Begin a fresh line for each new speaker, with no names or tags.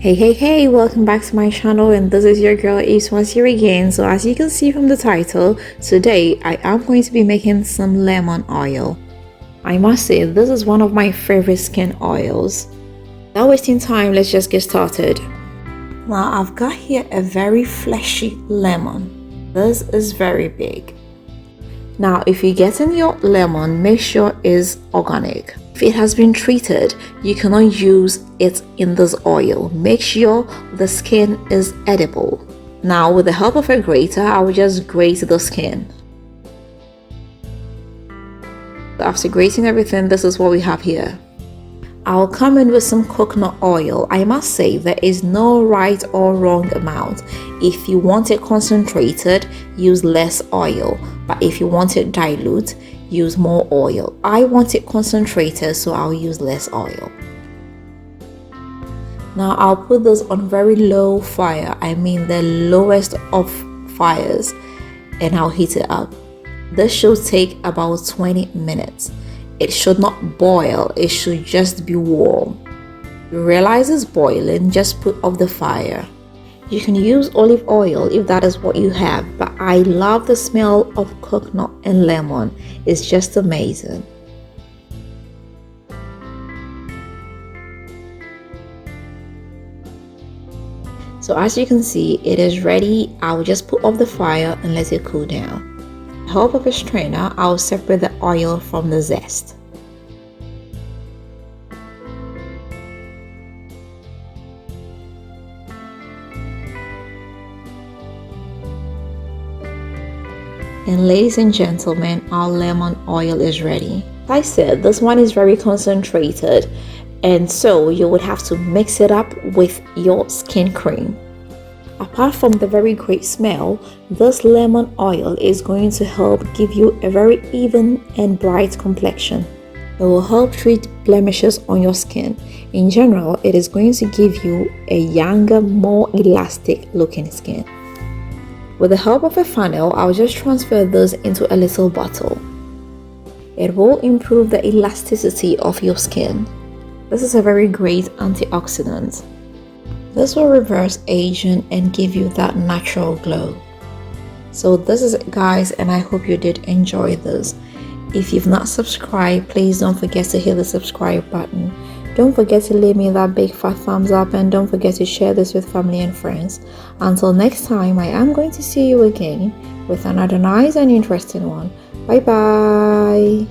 Hey, welcome back to my channel, and this is your girl Yves once here again. So as you can see from the title, today I am going to be making some lemon oil. I must say this is one of my favorite skin oils. Without wasting time, let's just get started. Now I've got here a very fleshy lemon. This is very big. Now if you're getting your lemon, make sure it's organic. If it has been treated, you cannot use it in this oil. Make sure the skin is edible. Now with the help of a grater, I will just grate the skin. After grating everything, this is what we have here. I'll come in with some coconut oil. I must say there is no right or wrong amount. If you want it concentrated, use less oil, but if you want it dilute, use more oil. I want it concentrated, so I'll use less oil. Now I'll put this on very low fire, I mean the lowest of fires, and I'll heat it up. This should take about 20 minutes. It should not boil, it should just be warm. You realize it's boiling, just put off the fire. You can use olive oil if that is what you have, but I love the smell of coconut and lemon. It's just amazing. So as you can see, it is ready. I will just put off the fire and let it cool down. With the help of a strainer, I'll separate the oil from the zest. And ladies and gentlemen, our lemon oil is ready. Like I said, this one is very concentrated, and so you would have to mix it up with your skin cream. Apart from the very great smell, this lemon oil is going to help give you a very even and bright complexion. It will help treat blemishes on your skin. In general, it is going to give you a younger, more elastic looking skin. With the help of a funnel, I'll just transfer this into a little bottle. It will improve the elasticity of your skin. This is a very great antioxidant. This will reverse aging and give you that natural glow. So this is it, guys, and I hope you did enjoy this. If you've not subscribed, please don't forget to hit the subscribe button. Don't forget to leave me that big fat thumbs up, and don't forget to share this with family and friends. Until next time, I am going to see you again with another nice and interesting one. Bye bye.